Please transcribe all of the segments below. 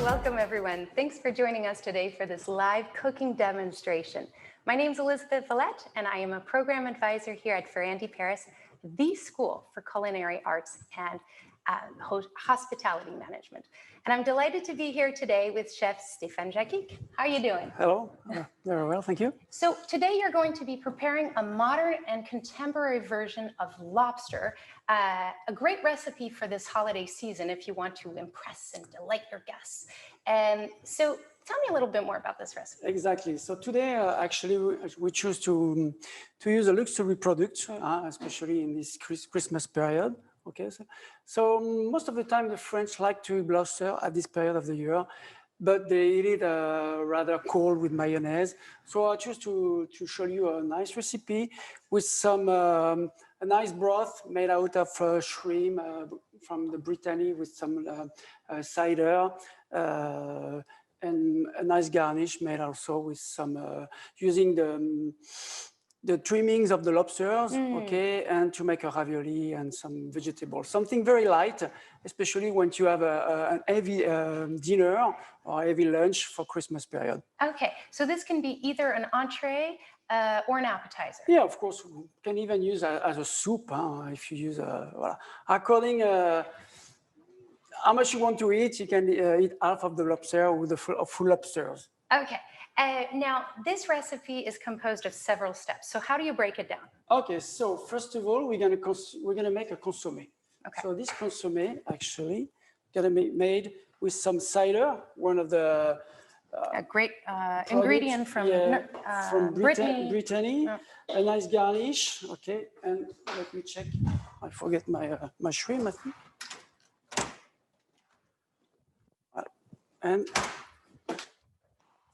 Welcome everyone. Thanks for joining us today for this live cooking demonstration. My name is Elizabeth Vallette and I am a program advisor here at Ferrandi Paris, the School for Culinary Arts and Hospitality Management. And I'm delighted to be here today with Chef Stéphane Jakic. How are you doing? Hello, very well, thank you. So today you're going to be preparing a modern and contemporary version of lobster, a great recipe for this holiday season if you want to impress and delight your guests. And so tell me a little bit more about this recipe. Exactly. So today, actually, we choose to use a luxury product, especially in this Christmas period. Okay, so most of the time the French like to eat lobster at this period of the year, but they eat it rather cold with mayonnaise. So I choose to show you a nice recipe with some a nice broth made out of shrimp from the Brittany with some cider. And a nice garnish made also with some using the trimmings of the lobsters, okay, and to make a ravioli and some vegetables. Something very light, especially when you have an heavy dinner or heavy lunch for Christmas period. Okay, so this can be either an entree or an appetizer. Yeah, of course, you can even use as a soup if you use voilà. According how much you want to eat, you can eat half of the lobster with the full lobsters. Okay. Now, this recipe is composed of several steps. So how do you break it down? Okay, so first of all, we're gonna make a consommé. Okay. So this consommé actually gonna be made with some cider, one of the a great ingredient from Brittany. A nice garnish. Okay, and let me check. I forget my shrimp, I think. And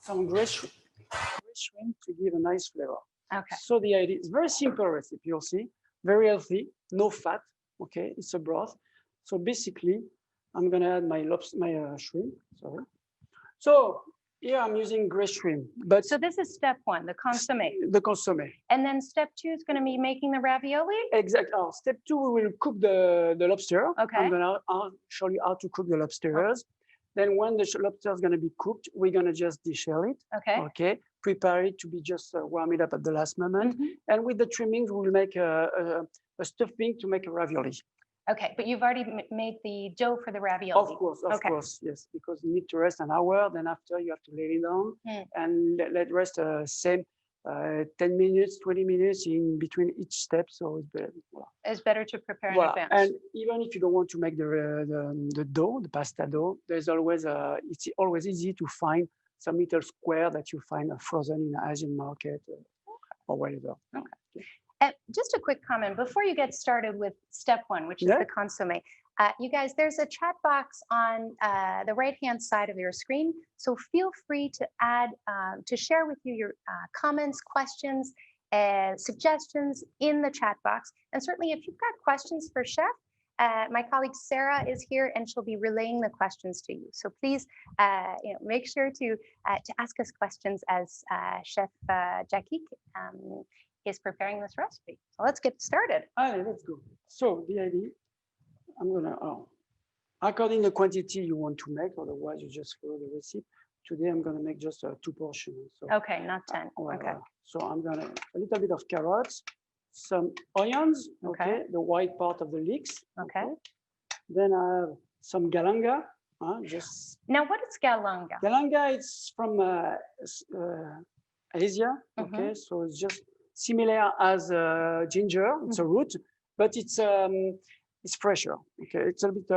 some gray shrimp to give a nice flavor. Okay. So the idea is very simple recipe. You'll see, very healthy, no fat. Okay, it's a broth. So basically, I'm gonna add my shrimp. Sorry. So here I'm using gray shrimp. But so this is step one, the consommé. The consommé. And then step two is going to be making the ravioli. Exactly. Step two, we will cook the lobster. Okay. I'll show you how to cook the lobsters. Then when the lobster is going to be cooked, we're going to just deshell it. Okay. Okay. Prepare it to be just warm it up at the last moment. And with the trimmings, we'll make a stuffing to make a ravioli. Okay, but you've already made the dough for the ravioli. Of course, yes, because you need to rest an hour. Then after you have to lay it down and let rest same 10 minutes, 20 minutes in between each step. So it's better. Voilà. It's better to prepare in advance. And even if you don't want to make the dough, the pasta dough, there's always it's always easy to find some little square that you find frozen in an Asian market or whatever. Okay. Just a quick comment before you get started with step one, which is the consommé. You guys, there's a chat box on the right-hand side of your screen. So feel free to add, to share with you your comments, questions, and suggestions in the chat box. And certainly if you've got questions for Chef, my colleague Sarah is here and she'll be relaying the questions to you. So please make sure to ask us questions as Chef Jakic is preparing this recipe. So let's get started. All right, let's go. So the idea, I'm gonna, according to the quantity you want to make, otherwise you just follow the recipe. Today I'm gonna make just 2 portions. So, okay, not 10. Okay. So I'm gonna, a little bit of carrots, some onions, okay, the white part of the leeks. Okay. Then I have some galanga. Just now, what is galanga? Galanga, it's from Asia. Okay, so it's just similar as ginger. It's a root, but it's fresher. Okay, it's a bit.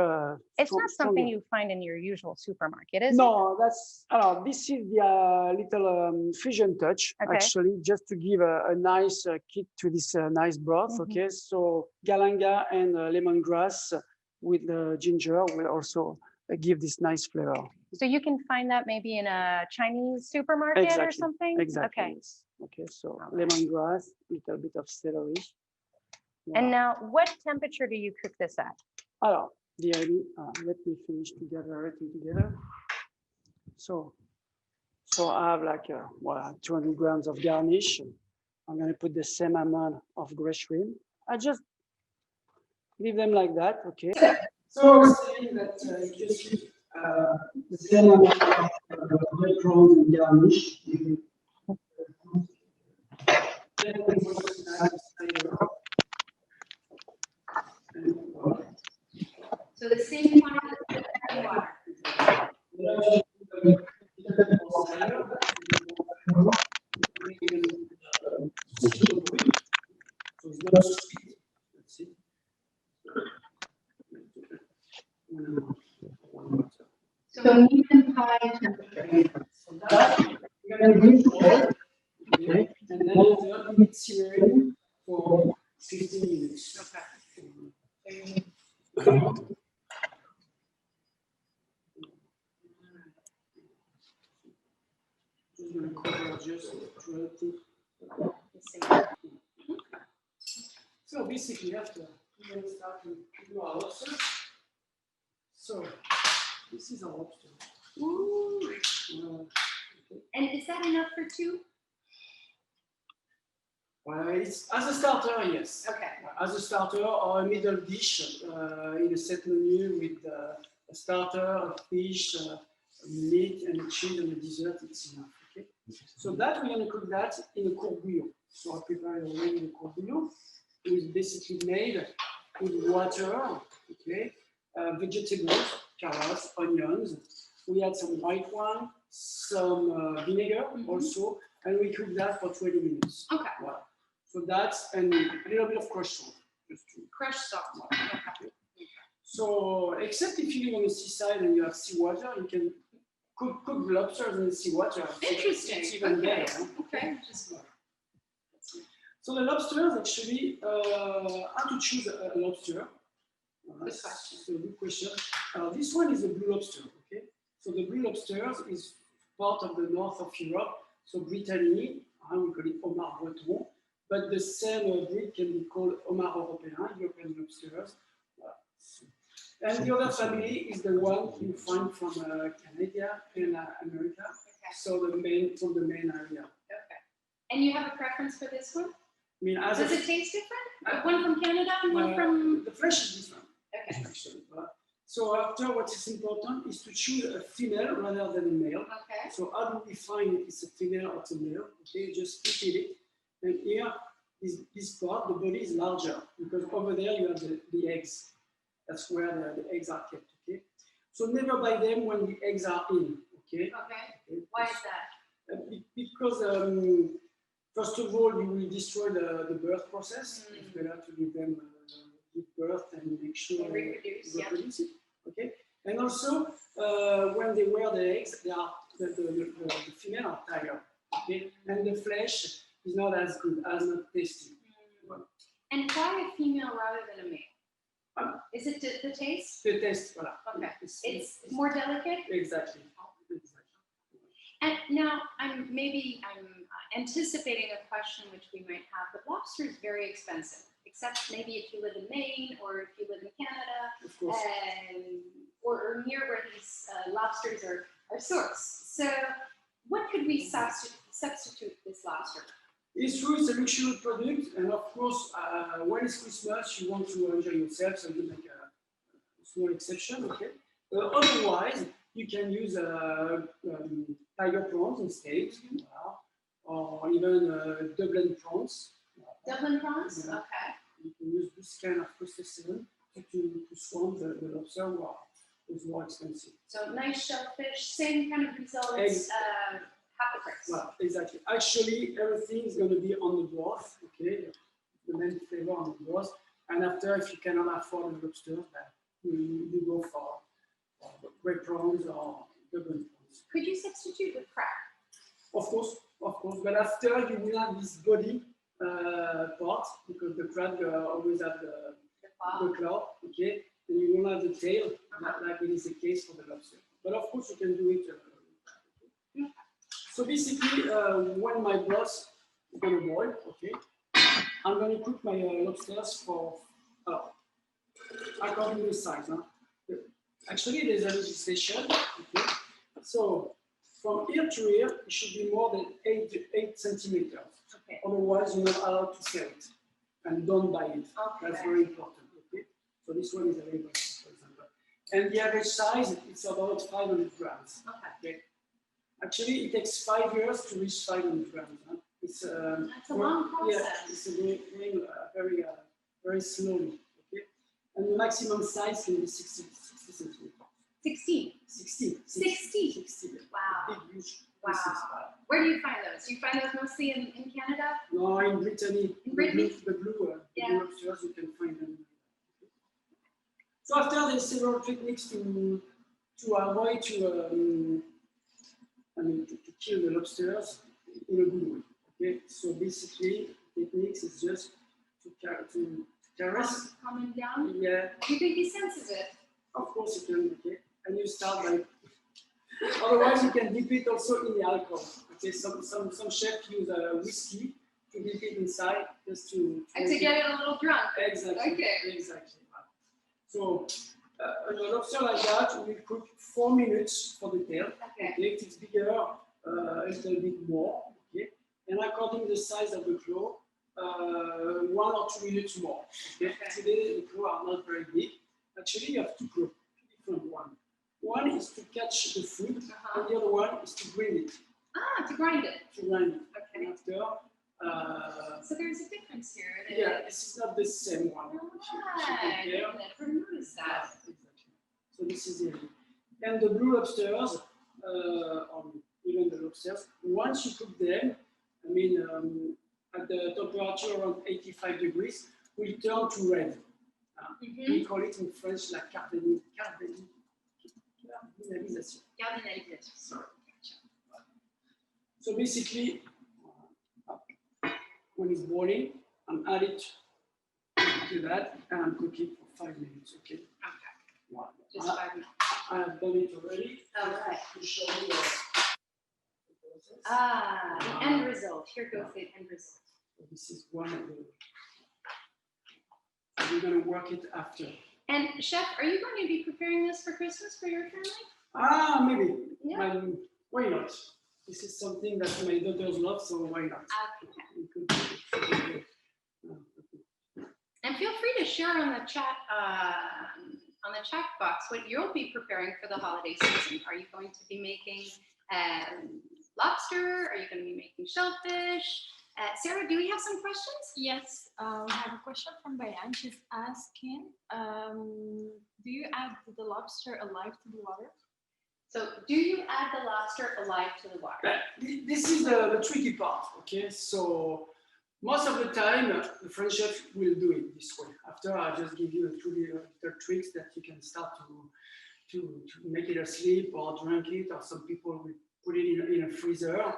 It's not something you find in your usual supermarket, is it? No, that's. This is the little fusion touch, actually, just to give a nice kick to this nice broth. Okay, so galanga and lemongrass with the ginger will also give this nice flavor. So you can find that maybe in a Chinese supermarket or something? Exactly. Okay. Yes. Okay, so lemongrass, little bit of celery. Wow. And now, what temperature do you cook this at? The idea, let me finish together everything together. So I have like 200 grams of garnish. I'm going to put the same amount of gray shrimp. I just leave them like that, okay? So I was saying that the same amount of red prawns and garnish. So the same quantity of water. So medium high temperature. So that we're going to bring to head, okay, and then it's simmering for 15 minutes. Okay. Just going to cover just 20. So basically, after we're going to start to do our lobster. So this is our lobster. Ooh. Okay. And is that enough for two? Well, it's, as a starter, yes. Okay. As a starter or a middle dish in a set menu with a starter, a fish, meat, and a cheese, and a dessert, it's enough. Okay. So that we're going to cook that in a court bouillon. So I prepare it already in a court bouillon. It is basically made with water, okay, vegetables, carrots, onions. We add some white wine, some vinegar also, and we cook that for 20 minutes. Okay. Voilà. So that's and a little bit of crushed salt. Just to Crushed salt. Okay. So except if you live on the seaside and you have seawater, you can cook the lobsters in the seawater. Interesting. It's even better. Huh? Okay. So the lobsters actually, how to choose a lobster? Good question. So good question. This one is a blue lobster. Okay. So the blue lobsters is part of the north of Europe. So Brittany, we call it homard breton. But the same breed can be called homard européen, European lobsters. And the other family is the one you find from Canada and America. Okay. So the main from the main area. Okay. And you have a preference for this one? I mean, as does it taste different? One from Canada and one from the flesh is different. Okay. Actually. So after, what is important is to choose a female rather than a male. Okay. So how do we find if it's a female or it's a male? Okay, just repeat it. And here, this part, the body is larger because over there you have the eggs. That's where the eggs are kept. Okay. So never buy them when the eggs are in. Okay. Okay. Why is that? Because first of all, you will destroy the birth process. It's better to give them give birth and make sure they reproduce it. Okay. And also, when they wear the eggs, they are the female are tired. Okay. And the flesh is not as good, as not tasty. And why a female rather than a male? Is it the taste? The taste, voilà. Okay. It's more delicate? Exactly. And now I'm anticipating a question which we might have, but lobster is very expensive, except maybe if you live in Maine or if you live in Canada, or near where these lobsters are sourced. So what could we substitute this lobster? It's true, it's a luxury product, and of course, when it's Christmas, you want to enjoy yourself, so you make a small exception, okay? Otherwise, you can use tiger prawns instead, or even Dublin prawns. Dublin prawns? Okay. You can use this kind of crustacean to swamp the lobster, it's more expensive. So nice shellfish, same kind of results. Half the price. Well, exactly. Actually, everything is going to be on the broth, okay? The main flavor on the broth. And after, if you cannot afford the lobster, you go for red prawns or Dublin prawns. Could you substitute with crab? Of course. But after, you will have this body part, because the crab always have the claw, okay? And you won't have the tail, like it is the case for the lobster. But of course, you can do it. So basically, when my broth is going to boil, okay, I'm going to cook my lobsters for, according to the size. Huh? Actually, there's a legislation, okay. So from ear to ear, it should be more than 8 centimeters. Okay. Otherwise, you're not allowed to sell it, and don't buy it. Okay. That's very important. Okay. So this one is available, for example. And the average size, it's about 500 grams. Okay. Actually, it takes 5 years to reach 500 grams. Huh? It's That's a long process. Yeah, it's going very, very slowly. Okay, and the maximum size can be 60 centimeters. 16. 60. 60. 60. Wow. Big, huge Wow. pieces. Where do you find those? Do you find those mostly in Canada? No, in Brittany. In Brittany? The blue Yeah. lobsters, you can find them. So after there's several techniques to avoid to kill the lobsters in a good way. Okay, so basically techniques is just to caress. Calm them down? Yeah. You think he senses it? Of course you can. Okay, and you start by. Otherwise, you can dip it also in the alcohol. Okay, some chefs use whiskey to dip it inside just to get it a little drunk. Exactly. Okay. Exactly. So a lobster like that, we cook 4 minutes for the tail. Okay. If it's bigger, a little bit more. Okay. And according to the size of the claw, 1 or 2 minutes more. Okay. Today the claws are not very big. Actually, you have two claws, two different ones. One is to catch the food, and the other one is to grind it. Ah, to grind it. To grind it. Okay. And after. So there's a difference here. Yeah, this is not the same one. I never noticed that. Exactly. So this is it. And the blue lobsters, even the lobsters, once you cook them, I mean, at the temperature around 85 degrees, will turn to red. We call it in French la cardinalisation. Sorry. So basically, when it's boiling, I'm add it to that and I'm cooking for 5 minutes. Okay. Okay. Just 5 minutes. I have done it already. Okay. To show you the process. The end result. Here goes the end result. So this is one of the. We're going to work it after. And chef, are you going to be preparing this for Christmas for your family? Maybe. Yeah. Why not? This is something that my daughters love, so why not? Okay. And feel free to share on the chat box what you'll be preparing for the holiday season. Are you going to be making lobster? Are you going to be making shellfish? Sarah, do we have some questions? Yes, we have a question from Bayan. She's asking, do you add the lobster alive to the water? So, do you add the lobster alive to the water? This is the tricky part, okay? So, most of the time, the French chef will do it this way. After, I just give you a 2 little tricks that you can start to make it asleep or drink it, or some people will put it in a freezer.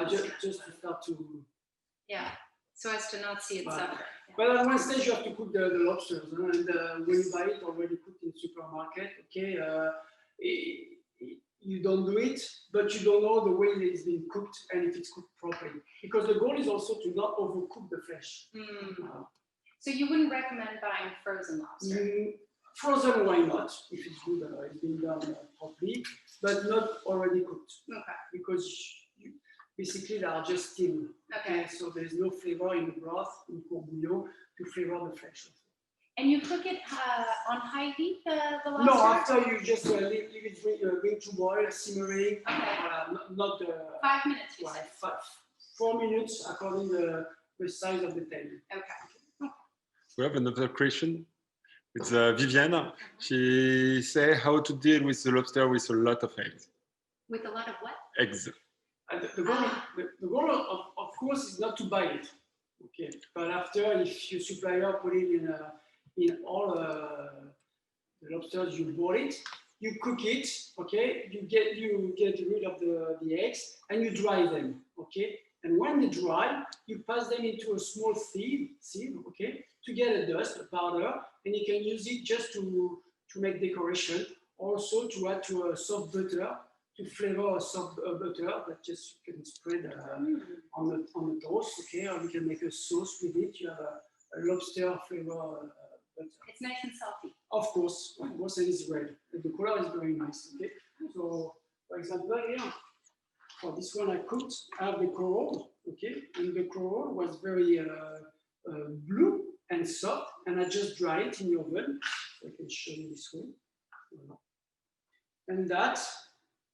Just to start to. Yeah. So as to not see it suffer. But at one stage, you have to cook the lobsters, and when you buy it already cooked in the supermarket, okay, you don't do it, but you don't know the way it's been cooked and if it's cooked properly. Because the goal is also to not overcook the flesh. So you wouldn't recommend buying frozen lobster? Frozen, why not? If it's good, it's been done properly, but not already cooked. Okay. Because basically they are just steamed. Okay. So there's no flavor in the broth, in bouillon, to flavor the flesh. And you cook it on high heat, the lobster? No, after you just leave it bring to boil, simmering. Okay. Not 5 minutes, you said? 4 minutes according to the size of the tail. Okay. We have another question. It's Viviane. She say how to deal with the lobster with a lot of eggs. With a lot of what? Eggs. The goal of course, is not to buy it. Okay. But after, if your supplier put it in all the lobsters you bought it, you cook it. Okay. You get rid of the eggs and you dry them. Okay. And when they dry, you pass them into a small sieve, okay, to get a dust, a powder, and you can use it just to make decoration. Also to add to a soft butter, to flavor a soft butter that just you can spread on the toast, okay, or you can make a sauce with it. You have a lobster flavor butter. It's nice and salty. Of course, and it's red. And the color is very nice, okay. So, for example, here. For this one I cooked, I have the coral, okay, and the coral was very blue and soft, and I just dry it in the oven. So I can show you this way. And that,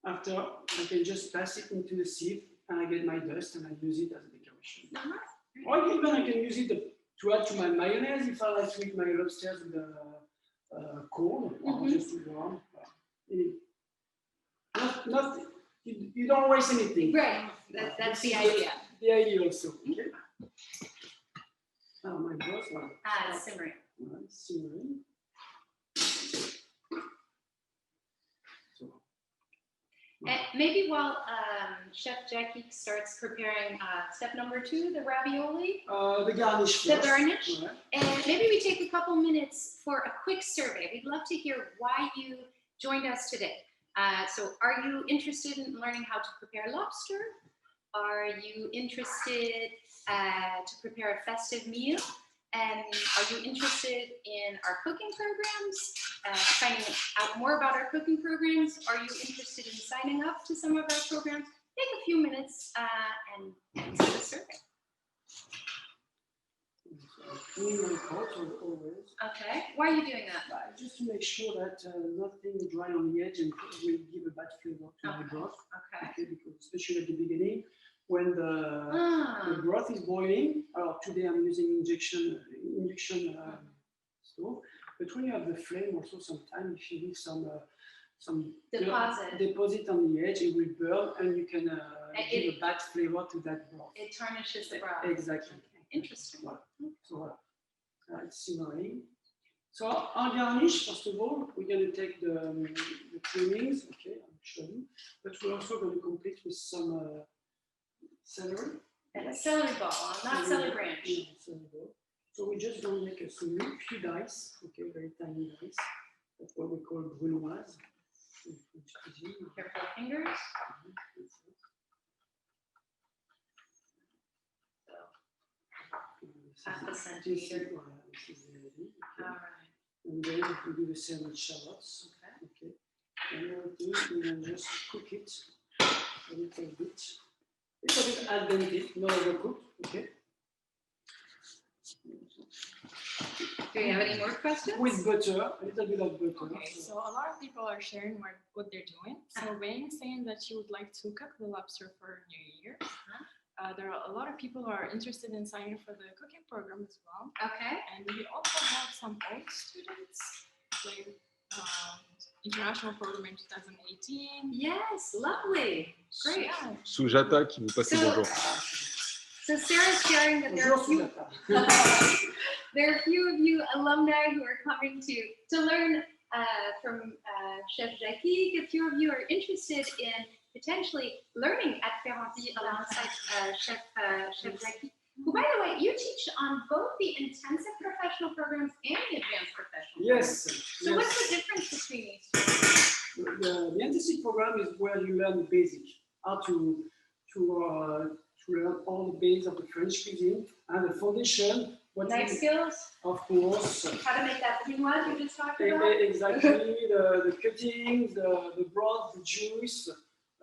after, I can just pass it into the sieve and I get my dust and I use it as a decoration. Or even I can use it to add to my mayonnaise if I like to eat my lobsters with cold or just too warm. You don't waste anything. Right, that's the idea. The idea also. Okay. My broth. It's simmering. Simmering. And maybe while Chef Jakic starts preparing step number 2, the ravioli. The garnish. The garnish. Right. And maybe we take a couple minutes for a quick survey. We'd love to hear why you joined us today. So are you interested in learning how to prepare lobster? Are you interested to prepare a festive meal? And are you interested in our cooking programs, finding out more about our cooking programs? Are you interested in signing up to some of our programs? Take a few minutes and answer the survey. Clean my pot always. Okay, why are you doing that? Just to make sure that nothing dry on the edge and will give a bad flavor to my broth. Okay. Because especially at the beginning, when the broth is boiling. Today I'm using induction stove, but when you have the flame, also sometimes if you leave some deposit on the edge, it will burn, and you can give a bad flavor to that broth. It tarnishes the broth. Exactly. Okay. Interesting. So it's simmering. So our garnish, first of all, we're going to take the trimmings. Okay, I'll show you. But we're also going to complete with some celery. And a celery ball, not celery branch. Yeah, celery ball. So we're just going to make a few dice. Okay, very tiny dice. That's what we call brunoise. Careful fingers. Half a centimeter. All right. And then we do the same with shallots. Okay. And everything, we can just cook it a little bit. It's a bit al dente, not overcooked. Okay. Do you have any more questions? With butter, a little bit of butter. Okay, so a lot of people are sharing what they're doing. So Wayne saying that she would like to cook the lobster for New Year. There are a lot of people who are interested in signing up for the cooking program as well. Okay. And we also have some old students, like international program in 2018. Yes, lovely. Great. Yeah. Sujata qui vous passe le bonjour. So Sarah's sharing that there are a few of you alumni who are coming to learn from Chef Jakic. A few of you are interested in potentially learning at Ferrandi alongside Chef Jakic, who, by the way, you teach on both the intensive professional programs and the advanced professional programs. Yes. So what's the difference between these two? The intensive program is where you learn the basic, how to learn all the base of the French cuisine and the foundation. Life skills? Of course. How to make that brunoise you just talked about? Exactly, the cuttings, the broth, the juice,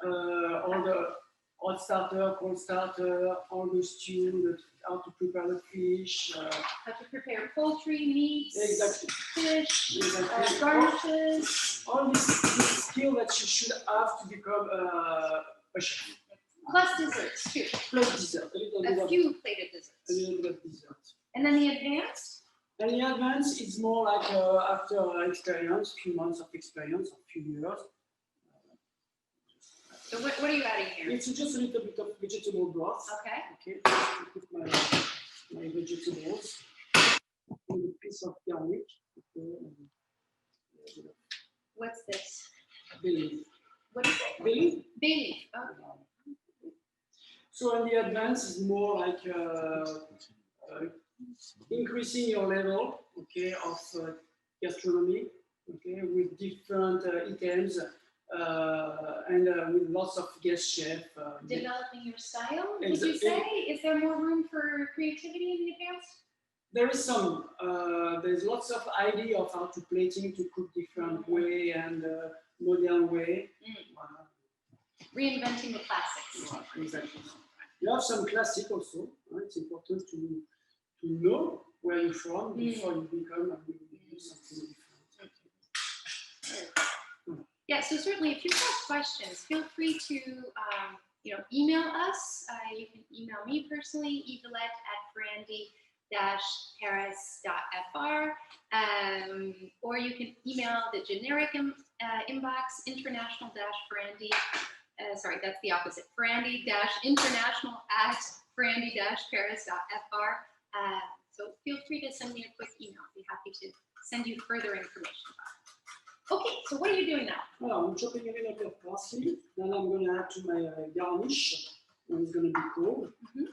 all the hot starter, cold starter, all the stew, how to prepare the fish. How to prepare poultry, meats, exactly. fish, Exactly. garnishes. All this skill that you should have to become a chef. Plus desserts too. Plus dessert. A few plated desserts. A little bit of dessert. And then the advanced? And the advanced is more like after experience, few months of experience, a few years. So what are you adding here? It's just a little bit of vegetable broth. Okay. Okay, just to put my vegetables. And a piece of garlic. Okay. What's this? Bay leaf. What is it? Bay leaf? Bay leaf. Okay. So in the advance is more like increasing your level, okay, of gastronomy, okay, with different items and with lots of guest chef. Developing your style, would you say? Is there more room for creativity in the advanced? There is some. There's lots of idea of how to plating, to cook different way and modern way. Reinventing the classics. Right, exactly. You have some classic also. Right? It's important to know where you're from before you become something different. so certainly if you've got questions, feel free to email us. You can email me personally, evelette@ferrandi-paris.fr, or you can email the generic inbox, international-ferrandi. Sorry, that's the opposite. Ferrandi-international@ferrandi-paris.fr. So feel free to send me a quick email. I'd be happy to send you further information about it. Okay, so what are you doing now? Well, I'm chopping a little of parsley. Then I'm going to add to my garnish when it's going to be cold. Okay.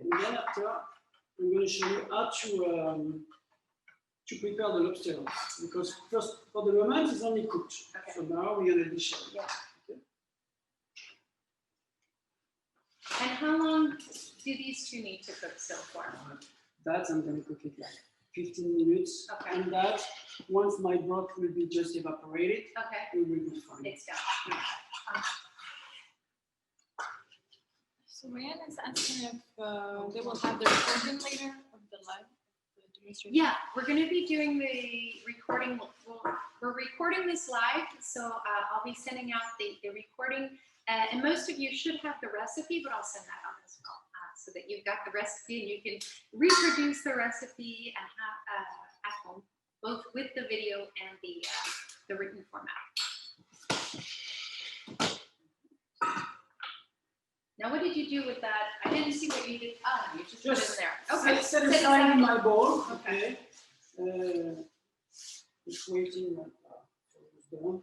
And then after, I'm going to show you how to prepare the lobster. Because first, for the moment, it's only cooked. Okay. So now we're going to dish it. Yeah. And how long do these two need to cook still for? That I'm going to cook it like 15 minutes. Okay. And that, once my broth will be just evaporated, okay, it will be fine. It's done. So Ryan is asking if they will have the recording later of the live demonstration. Yeah, we're going to be doing the recording. We're recording this live, so I'll be sending out the recording. And most of you should have the recipe, but I'll send that out as well, so that you've got the recipe and you can reproduce the recipe and have at home, both with the video and the written format. Now, what did you do with that? I didn't see what you did. Ah, you just put it in there. Okay. Set it aside in my bowl. Okay. Just waiting for it's done.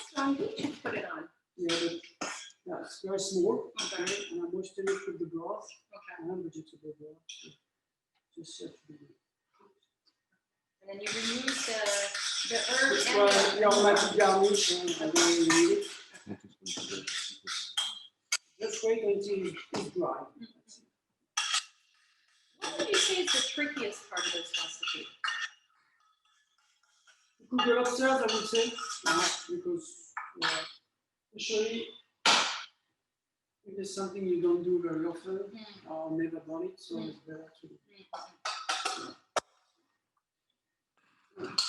Strong heat you put it on. Yeah, but it's very small. Okay. And I'm moistening it with the broth. Okay. And vegetable broth. Just set to be. And then you remove the herbs and the aromatic garnish. And then you need it. Just wait until it's dry. What would you say is the trickiest part of this recipe? Cook the lobsters, I would say, because usually if there's something you don't do very often or never done it, so it's better to do.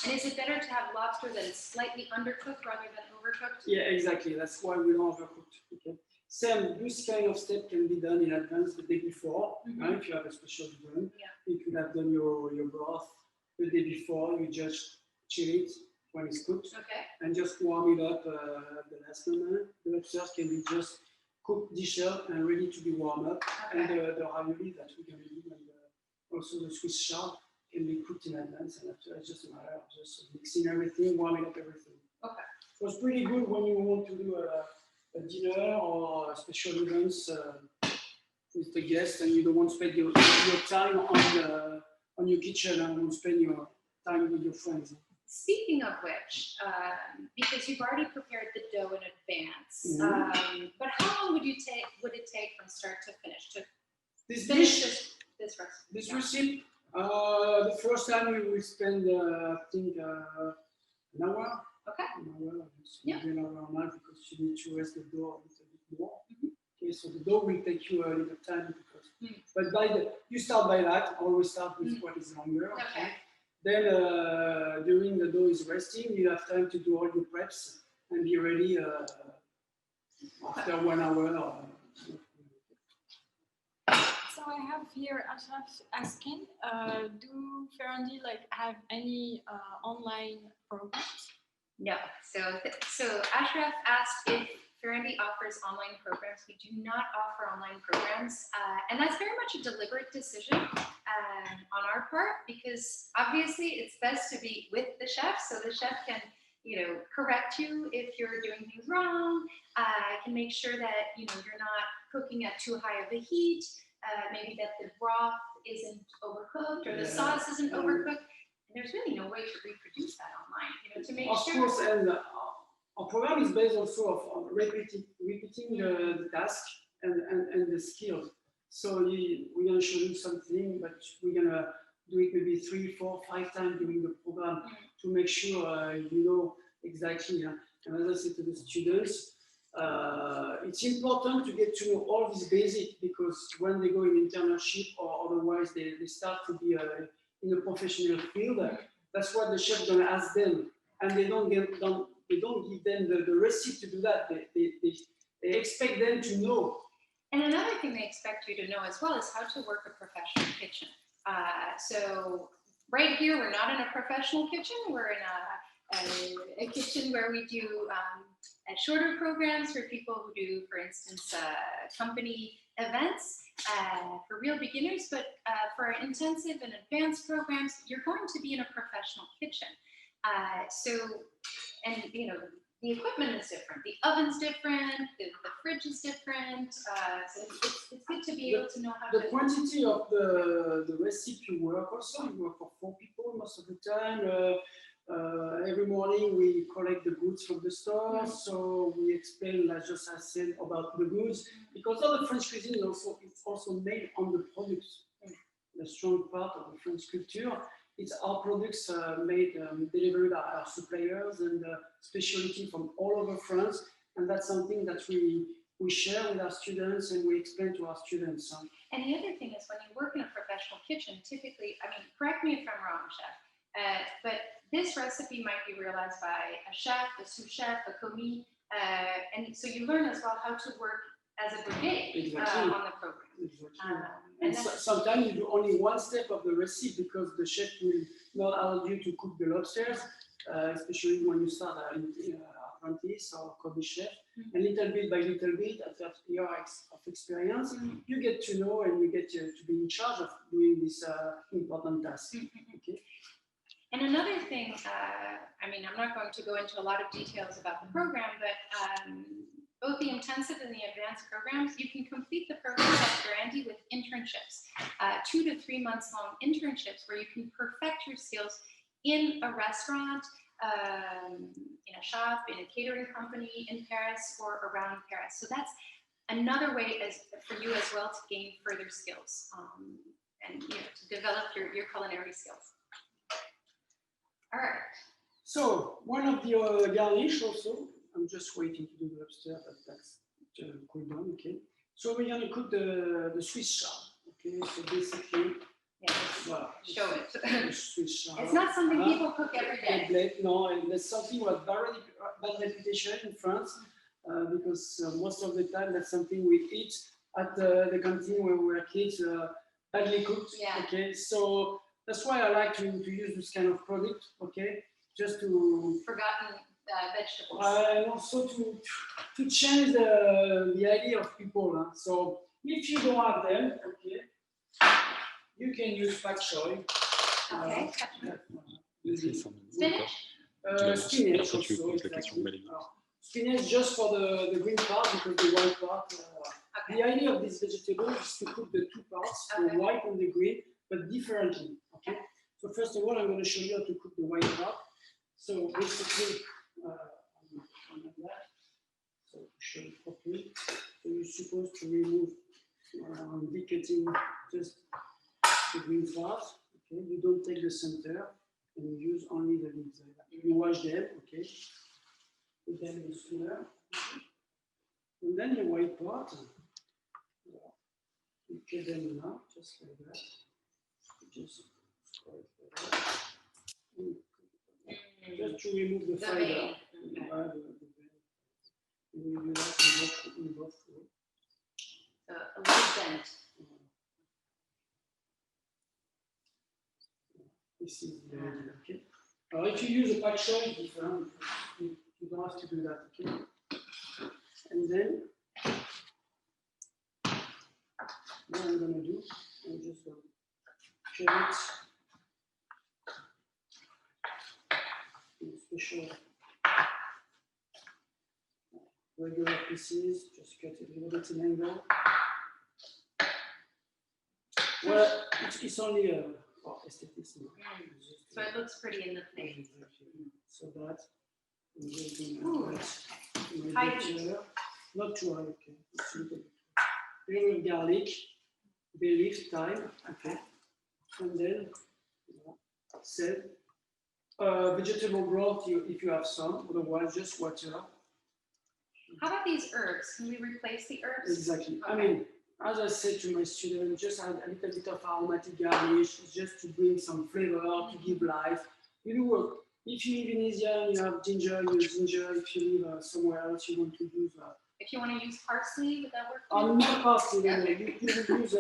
And is it better to have lobster that is slightly undercooked rather than overcooked? Yeah, exactly. That's why we don't overcook. Okay. Same, this kind of step can be done in advance the day before. Right? If you have a special event, you could have done your broth the day before. You just chill it when it's cooked, and just warm it up at the last moment. The lobsters can be just cooked, dished up, and ready to be warmed up. And the ravioli that we're going to do, and also the Swiss chard can be cooked in advance. And after, it's just a matter of just mixing everything, warming up everything. Okay. So it's pretty good when you want to do a dinner or special events with the guests, and you don't want to spend your time on your kitchen and want to spend your time with your friends. Speaking of which, because you've already prepared the dough in advance, but how long would it take from start to finish to finish this recipe? This recipe, the first time we will spend, I think, an hour. Okay. An hour, maybe an hour and a half, because you need to rest the dough a little bit more. Okay, so the dough will take you a little time because, but you start by that. Always start with what is longer. Okay. Then during the dough is resting, you have time to do all your preps and be ready after 1 hour. So I have here Ashraf asking, do Ferrandi have any online programs? No. So Ashraf asked if Ferrandi offers online programs. We do not offer online programs, and that's very much a deliberate decision on our part, because obviously it's best to be with the chef, so the chef can, correct you if you're doing things wrong. Can make sure that you're not cooking at too high of a heat. Maybe that the broth isn't overcooked or the sauce isn't overcooked. And there's really no way to reproduce that online. To make sure. Of course, and our program is based also on repeating the task and the skills. So we're going to show you something, but we're going to do it maybe 3, 4, 5 times during the program to make sure you know exactly. And as I said to the students, it's important to get to know all these basics, because when they go in internship or otherwise they start to be in a professional field, that's what the chef gonna ask them, and they don't give them the recipe to do that. They expect them to know. And another thing they expect you to know as well is how to work a professional kitchen. So right here, we're not in a professional kitchen. We're in a kitchen where we do shorter programs for people who do, for instance, company events for real beginners. But for intensive and advanced programs, you're going to be in a professional kitchen. And you know, the equipment is different, the oven's different, the fridge is different. So it's good to be able to know how the quantity of the recipe you work also. You work for 4 people most of the time. Every morning we collect the goods from the store, so we explain, like just I said, about the goods, because all the French cuisine it's also made on the products. The strong part of the French culture. It's our products made, delivered by our suppliers and specialty from all over France. And that's something that we share with our students and we explain to our students. And the other thing is when you work in a professional kitchen, typically, I mean, correct me if I'm wrong, chef, but this recipe might be realized by a chef, a sous chef, a commis. And so you learn as well how to work as a brigade on the program. Exactly. And sometimes you do only one step of the recipe because the chef will not allow you to cook the lobsters, especially when you start apprentice or commis chef. And little bit by little bit, after years of experience, you get to know and you get to be in charge of doing this important task. Okay. And another thing, I mean, I'm not going to go into a lot of details about the program, but both the intensive and the advanced programs, you can complete the program at Ferrandi with internships, 2 to 3 months long internships where you can perfect your skills in a restaurant, in a shop, in a catering company in Paris or around Paris. So that's another way for you as well to gain further skills and to develop your culinary skills. All right. So one of the garnish also, I'm just waiting to do the lobster, but that's cool down, okay. So we're gonna cook the Swiss chard, okay. So basically, voilà, show it. The Swiss chard. It's not something people cook every day. No, and that's something with very bad reputation in France because most of the time that's something we eat at the canteen when we were kids, badly cooked. Yeah. Okay, so that's why I like to use this kind of product. Okay, just to forgotten vegetables. And also to change the idea of people. Huh? So if you don't have them, okay, you can use pak choy. Okay. Spinach? Spinach also. Exactly. Spinach just for the green part because the white part. The idea of this vegetable is to cook the 2 parts, the white and the green, but differently. Okay. So first of all, I'm going to show you how to cook the white part. So basically. So to show it properly, so you're supposed to remove decutting just the green part. Okay, you don't take the center and you use only the leaves. You wash them, okay. Put them in the spinner, and then the white part. You cut them now, just like that. Just just to remove the fiber. And we do that in both ways. A little bent. This is the idea, okay? Now, if you use a pak choy, it's different. You don't have to do that, okay? And then, what I'm going to do, I'm just going to cut it in special regular pieces, just cut it a little bit in angle. Well, it's only for aesthetics. So it looks pretty in the plate. So that I'm just going to high. Not too high, okay. It's a little bit. A little garlic, bay leaf, thyme, okay. And then salt. Vegetable broth if you have some, otherwise just water. How about these herbs? Can we replace the herbs? Exactly. Okay. I mean, as I said to my students, just add a little bit of aromatic garnish, just to bring some flavor, to give life. We do work. If you live in Asia, you have ginger, you use ginger. If you live somewhere else, you want to use. If you want to use parsley, would that work? Not parsley. Okay. You will use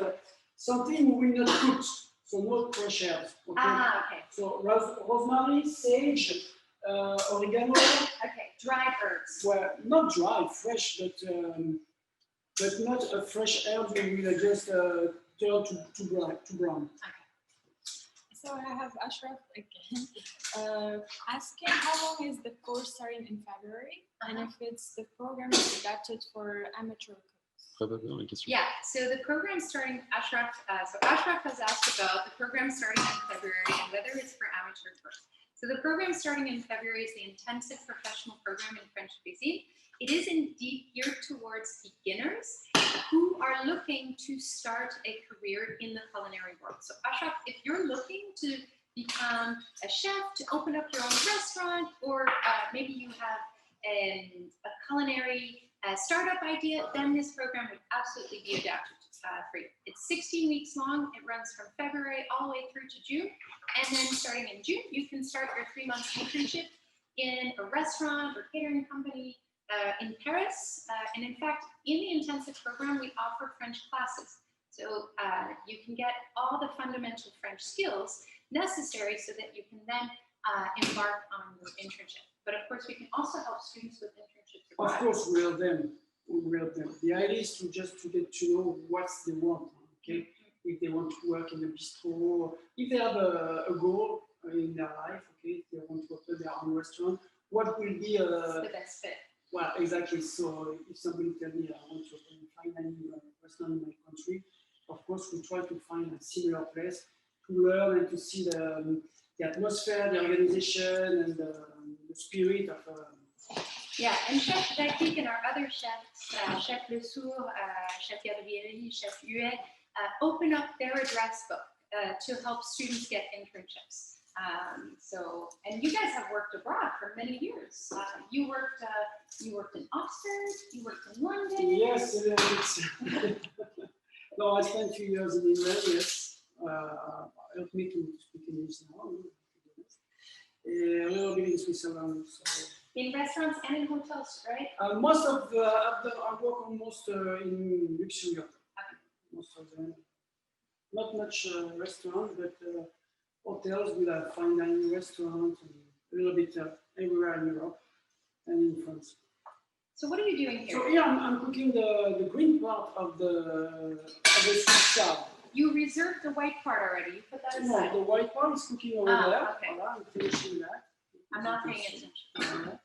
something we will not cook, so not fresh herbs. Okay? Okay. So rosemary, sage, oregano. Okay, dry herbs. Well, not dry, fresh, but not a fresh herb we will just turn to brown. Okay. So I have Ashraf again asking how long is the course starting in February, and if it's the program is adapted for amateur cooks. Yeah, so the program starting, Ashraf has asked about the program starting in February and whether it's for amateur cooks. So the program starting in February is the intensive professional program in French cuisine. It is indeed geared towards beginners who are looking to start a career in the culinary world. So Ashraf, if you're looking to become a chef, to open up your own restaurant, or maybe you have a culinary startup idea, then this program would absolutely be adapted for you. It's 16 weeks long. It runs from February all the way through to June. And then starting in June, you can start your 3-month internship in a restaurant or catering company in Paris. And in fact, in the intensive program, we offer French classes. So you can get all the fundamental French skills necessary so that you can then embark on your internship. But of course, we can also help students with internships. Of course, we help them. The idea is to get to know what they want. Okay, if they want to work in a bistro, if they have a goal in their life. Okay, if they want to open their own restaurant, what will be the best fit? Well, exactly. So if somebody tells me I want to open finally a restaurant in my country, of course we try to find a similar place to learn and to see the atmosphere, the organization, and the spirit of. Yeah, and Chef Jakic and our other chefs, Chef Le Sour, Chef Yarvieri, Chef Huet, open up their address book to help students get internships. And you guys have worked abroad for many years. You worked in Oxford. You worked in London. Yes, no, I spent 2 years in England. Yes, helped me to speak English now. A little bit in Switzerland. So. In restaurants and in hotels, right? Most of I work almost in luxury hotels. Okay. Most of them. Not much restaurants, but hotels with a fine dining restaurant, and a little bit everywhere in Europe and in France. So what are you doing here? So here I'm cooking the green part of the Swiss salad. You reserved the white part already. You put that aside. No, the white part is cooking over there. Okay. Voilà, I'm finishing that. I'm not paying attention.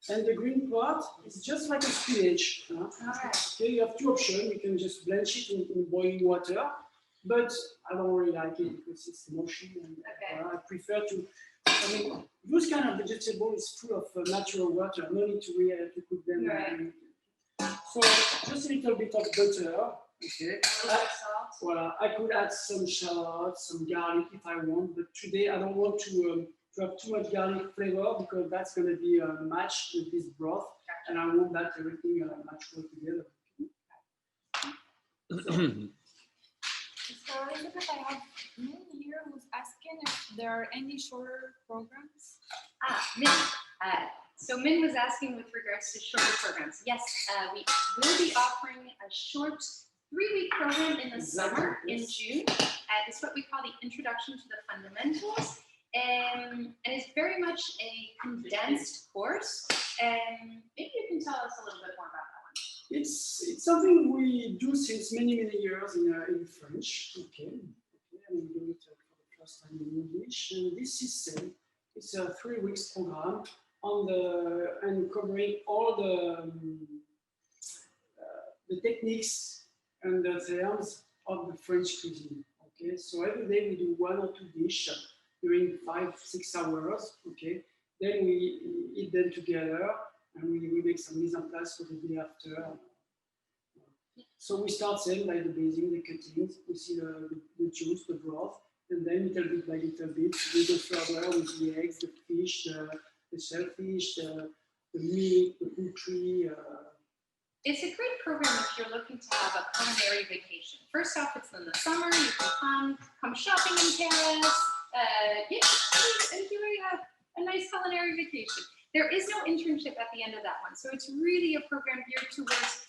And the green part is just like a spinach. All right. Okay, you have two options. You can just blanch it in boiling water, but I don't really like it because it's mushy. And I prefer to. I mean, those kind of vegetables is full of natural water. No need to cook them. Right. So just a little bit of butter. Okay. Well, I could add some shallots, some garlic if I want, but today I don't want to have too much garlic flavor because that's going to be matched with this broth, and I want that everything matched well together. So Elizabeth, I have Min here who's asking if there are any shorter programs. Min. So Min was asking with regards to shorter programs. Yes, we will be offering a short 3-week program in the summer in June. It's what we call the Introduction to the Fundamentals. And it's very much a condensed course. Maybe you can tell us a little bit more about that one. It's something we do since many years in French. Okay. And we do it for the first time in English. And this is it's a 3-week program and covering all the techniques and the terms of the French cuisine. Okay, so every day we do 1 or 2 dishes during 5-6 hours. Okay, then we eat them together and we make some mise en place for the day after. So we start saying by the basing, the cuttings, we see the juice, the broth, and then little bit by little bit we go further with the eggs, the fish, the shellfish, the meat, the poultry. It's a great program if you're looking to have a culinary vacation. First off, it's in the summer. You can come shopping in Paris. Enjoy certification. There is no internship at the end of that one. So it's really a program geared towards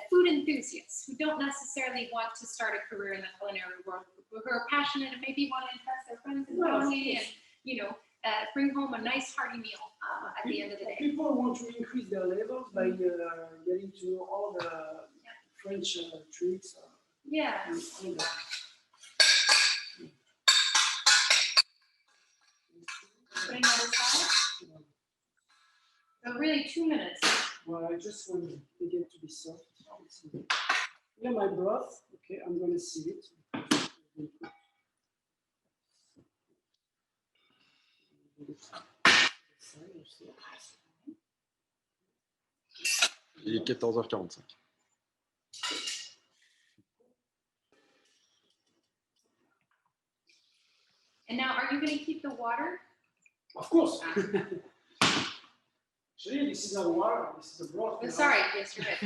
food enthusiasts who don't necessarily want to start a career in the culinary world, who are passionate and maybe want to impress their friends and family and, you know, bring home a nice hearty meal at the end of the day. People want to increase their levels by getting to know all the French tricks. Yeah. And all that. Putting that aside. So really 2 minutes. Well, I just want to get to be soft. Here my broth. Okay, I'm going to see it. Il est 14h45. And now, are you going to keep the water? Of course. Actually, this is a water. This is a broth. Oh, sorry, yes, you're right.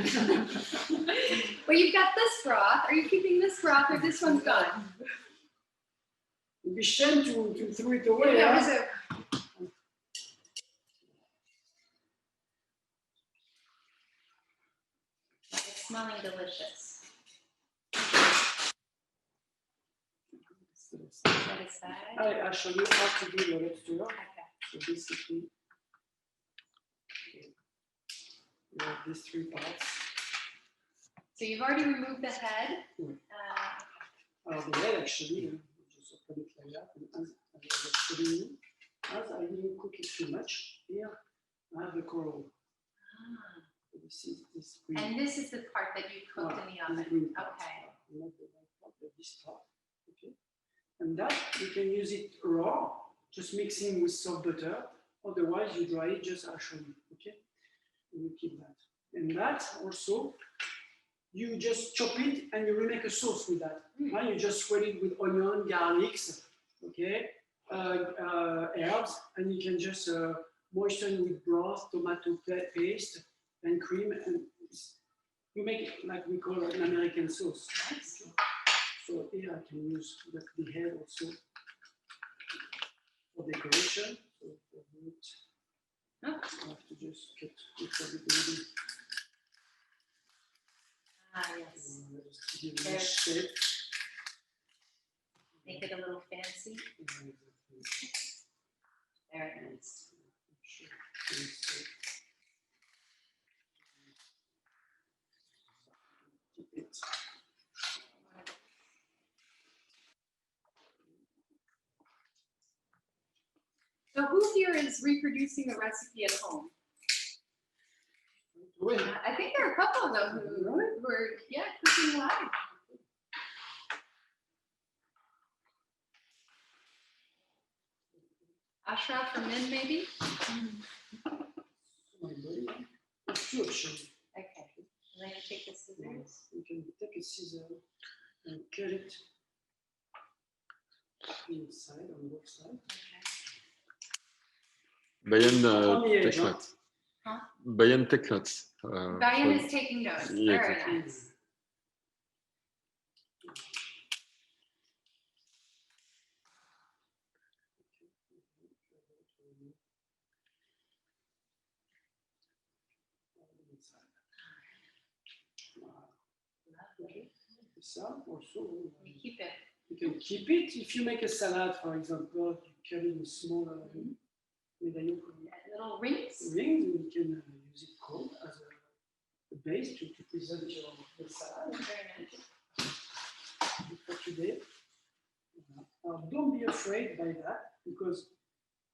Well, you've got this broth. Are you keeping this broth or this one's gone? It'd be shame to throw it away. Yeah, Huh? It's smelling delicious. Set aside. I'll show you how to do the lobster. Okay. So basically, we have these 3 parts. So you've already removed the head. The head actually, just open it like that. And as I didn't cook it too much, here I have the coral. This is this green. And this is the part that you cooked in the oven. Okay. Not the white part, but this part. Okay. And that you can use it raw, just mixing with soft butter. Otherwise, you dry it just actually. Okay. And you keep that. And that also, you just chop it and you remake a sauce with that. Right? You just spread it with onion, garlics, okay, herbs, and you can just moisten with broth, tomato paste, and cream, and you make it like we call an American sauce. Nice. So here I can use the head also for decoration. So for meat, I have to just cut it a bit. Yes. Just give it a shape. Make it a little fancy. There it is. So who here is reproducing the recipe at home? I think there are a couple of them who are cooking live. Ashraf or Min, maybe? Two options. Okay. And then you take the scissors. You can take a scissor and cut it inside on both sides. Bayan, take notes. Huh? Bayan, take notes. Bayan is taking notes. Yeah, Very exactly. nice. Also, You keep it. you can keep it. If you make a salad, for example, you cut it in small Little rings. rings, and you can use it cold as a base to present your salad. Very nice. For today. Don't be afraid by that because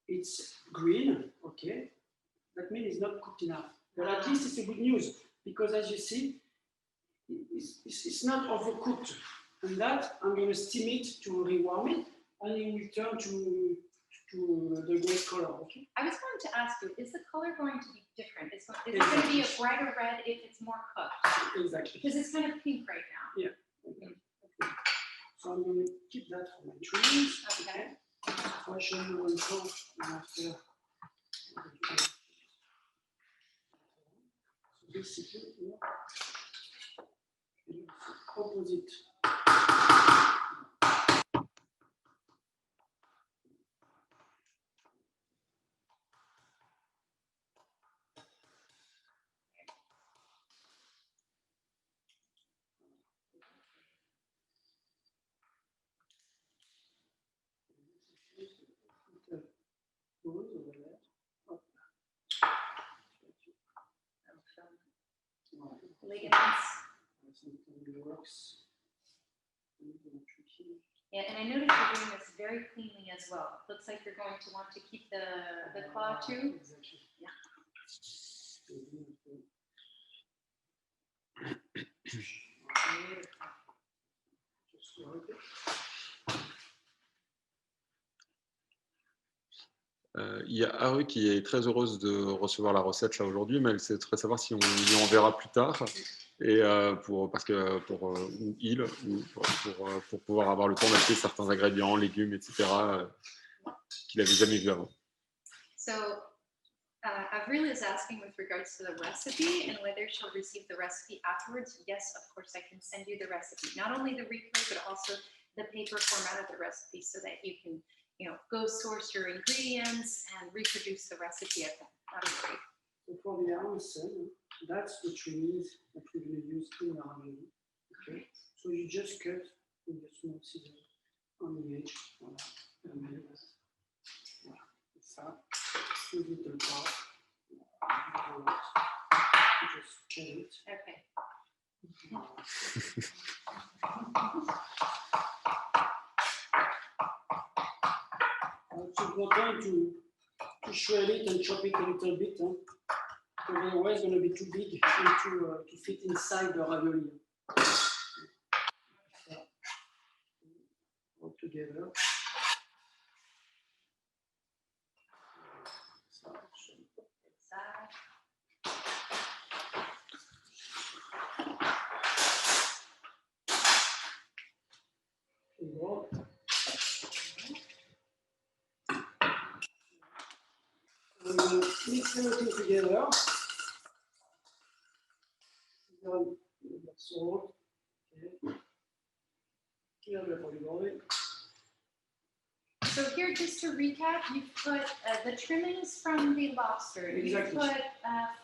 it's green, okay? That means it's not cooked enough. But at least it's a good news because as you see, it's not overcooked. And that I'm going to steam it to rewarm it and it will turn to the great color, okay? I was going to ask you, is the color going to be different? Is it going to be a brighter red if it's more cooked? Exactly. Because it's kind of pink right now. Yeah. Okay. So I'm going to keep that for my trees. Okay. So I show you one coat after. So basically, opposite. ligaments. Something works. Yeah, and I noticed you're doing this very cleanly as well. Looks like you're going to want to keep the claw too. Exactly. Yeah. Just work it. Il y a Haru qui est très heureuse de recevoir la recette là aujourd'hui, mais elle souhaiterait savoir si on lui enverra plus tard, et parce que ou il, ou pour pouvoir avoir le temps d'acheter certains ingrédients, légumes, etc. Qu'il n'avait jamais vu avant. So Avril is asking with regards to the recipe and whether she'll receive the recipe afterwards. Yes, of course, I can send you the recipe. Not only the replay, but also the paper format of the recipe so that you can, go source your ingredients and reproduce the recipe of them. That'd be great. So for the almond, that's the trimmings that we're going to use in our ravioli. Okay. So you just cut with a small scissors on the edge. Voilà. Voilà. Ça. Two little part. You just cut it. Okay. It's important to shred it and chop it a little bit, because otherwise it's going to be too big to fit inside the ravioli. All together. Mix everything together. Salt. Okay. Here we have. So here, just to recap, you put the trimmings from the lobster. Exactly. You put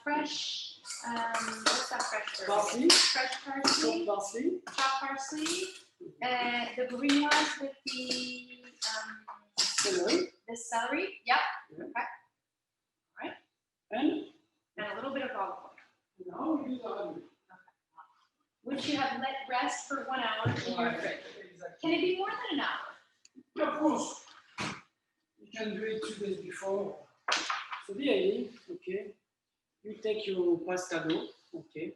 fresh, what's that fresh word? Parsley. Fresh parsley. Chopped parsley. Chopped parsley. The grignons with the Celery. the celery. Yep. Yeah. Okay. All right. And a little bit of olive oil. now we do the ravioli. Which you have let rest for 1 hour in your fridge. Exactly. Can it be more than an hour? Of course. You can do it 2 days before. So the idea, okay, you take your pasta dough, okay,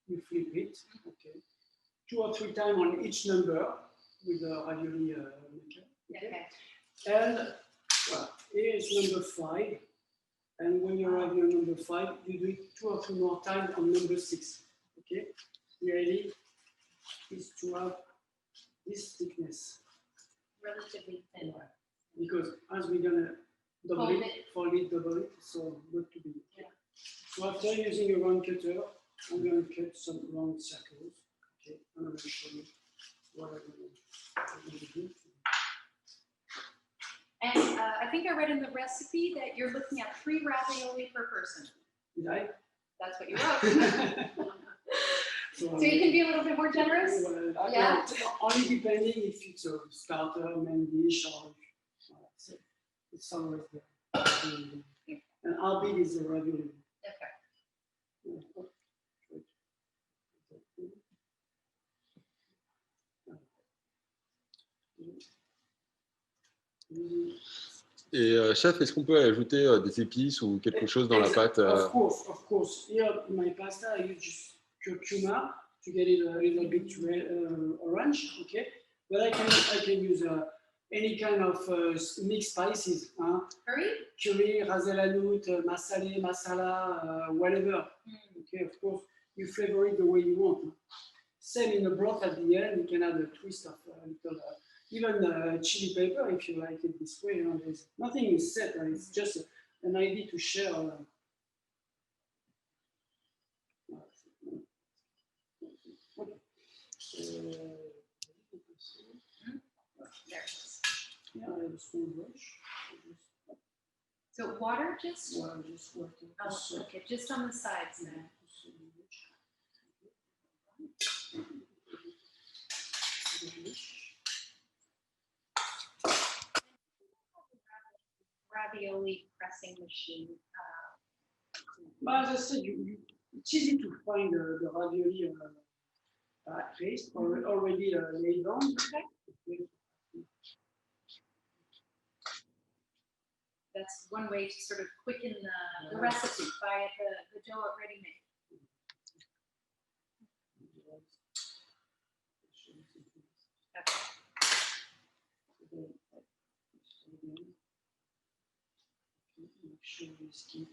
you flip it, okay, 2 or 3 times on each number with the ravioli maker. Okay. And well, here is number 5. And when you arrive at number 5, you do it 2 or 3 more times on number 6. Okay. The idea is to have this thickness. Relatively thin. Right. Because as we're gonna fold it, double it, so not to be. Yeah. So after using a round cutter, I'm gonna cut some round circles. Okay, and I'm gonna show you what I'm gonna do. And I think I read in the recipe that you're looking at 3 ravioli per person. Did I? That's what you wrote. So you can be a little bit more generous? Yeah. Only depending if it's a starter, main dish, or it's always there. And how big is the ravioli? Okay. Et chef, est-ce qu'on peut ajouter des épices ou quelque chose dans la pâte? Of course. Here in my pasta, I use just curcuma to get it a little bit orange, okay? But I can use any kind of mixed spices. Curry, ras el hanout, masala, whatever. Okay, of course, you flavor it the way you want. Same in the broth at the end, you can add a twist of a little, even chili pepper if you like it this way. There's nothing is set, it's just an idea to share. Yeah, I have a small brush. So water just? Water, just water. Oh, okay, just on the sides then. Ravioli pressing machine. But as I said, you It's easy to find the ravioli paste already laid on. Okay. That's one way to sort of quicken the recipe by the dough already made. Make sure we skip.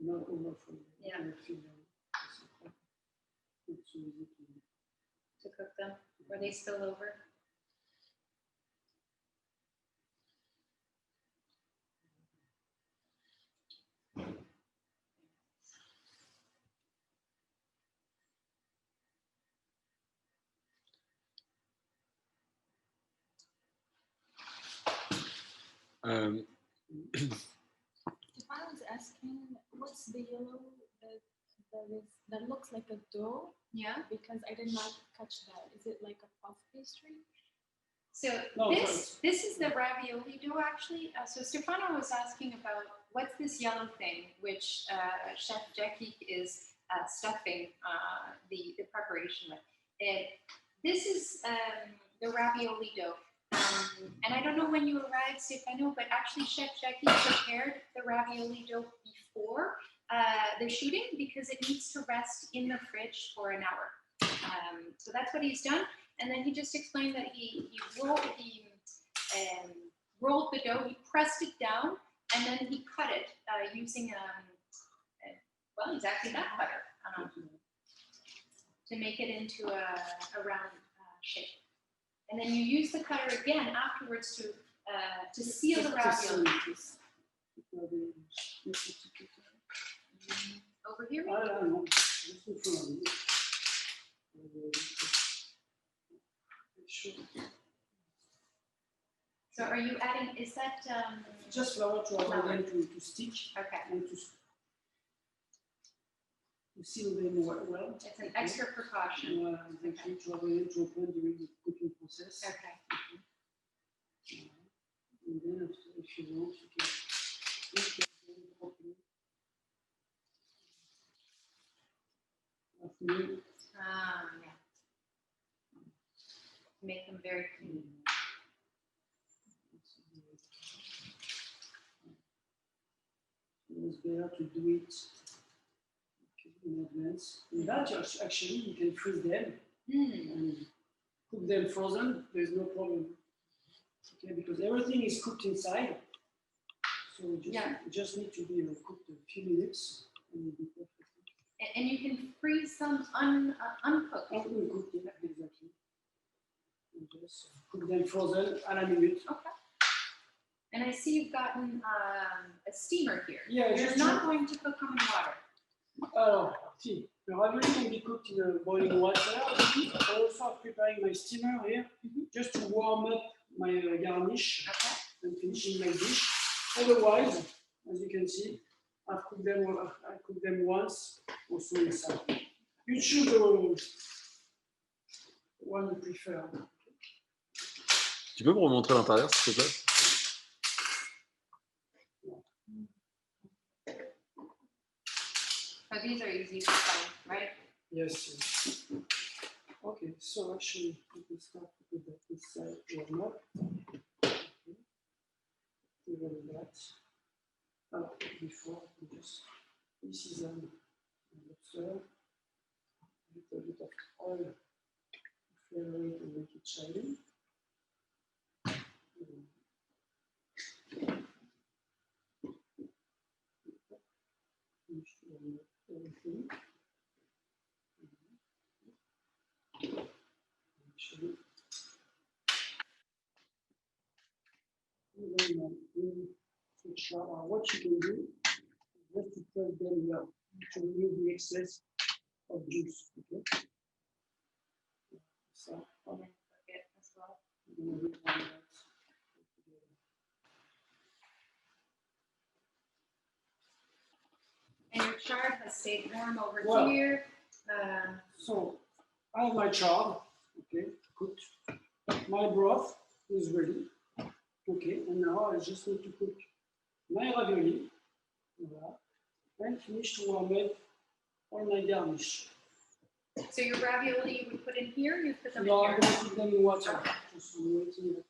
Not overflow. Yeah. It's so easy To cook them. Were they still over? Stefan was asking, what's the yellow that looks like a dough? Yeah. Because I did not catch that. Is it like a puff pastry? So this is the ravioli dough actually. So Stefano was asking about what's this yellow thing, which Chef Jakic is stuffing the preparation with. This is the ravioli dough. And I don't know when you arrived, Stefano, but actually Chef Jakic prepared the ravioli dough before the shooting because it needs to rest in the fridge for an hour. So that's what he's done. And then he just explained that he rolled the dough, he pressed it down, and then he cut it using, well, exactly that cutter to make it into a round shape. And then you use the cutter again afterwards to seal the ravioli. Over here? I don't know. So are you adding, is that? Just flour to allow them to stick. Okay. And to seal them well. It's an extra precaution. Exactly, to allow them to open during the cooking process. Okay. And then if you want, you can make them properly. Yeah. Make them very clean. It's better to do it in advance. In that, actually, you can freeze them and cook them frozen. There's no problem. Okay, because everything is cooked inside. So you just need to be cooked a few minutes and it'll be perfect. And you can freeze them uncooked. Uncooked, yeah, exactly. And just cook them frozen à la minute. Okay. And I see you've gotten a steamer here. Yeah, you're not going to cook them in water. Alors, see, the ravioli can be cooked in a boiling water. I also am preparing my steamer here, just to warm up my garnish and finishing my dish. Otherwise, as you can see, I cooked them once, also inside. You choose the one you prefer. Tu peux me remontrer l'intérieur, s'il te plaît? So these are easy to find, right? Yes, yes. Okay, so actually, we can start with this side warm up. Okay. Even that. Before, we just, this is lobster, a little bit of oil to flavor it and make it shiny. Everything. Actually, what you can do is just to press them well to remove the excess of juice. Okay. So And then cook it as well. I'm going to rewind that. And your chard has stayed warm over Well, here. So I have my chard, okay, cooked. My broth is ready. Okay, and now I just need to cook my ravioli. Voilà. And finish to warm up all my garnish. So your ravioli you would put in here, you put them No, in I'm here? going to put them in water. Just waiting that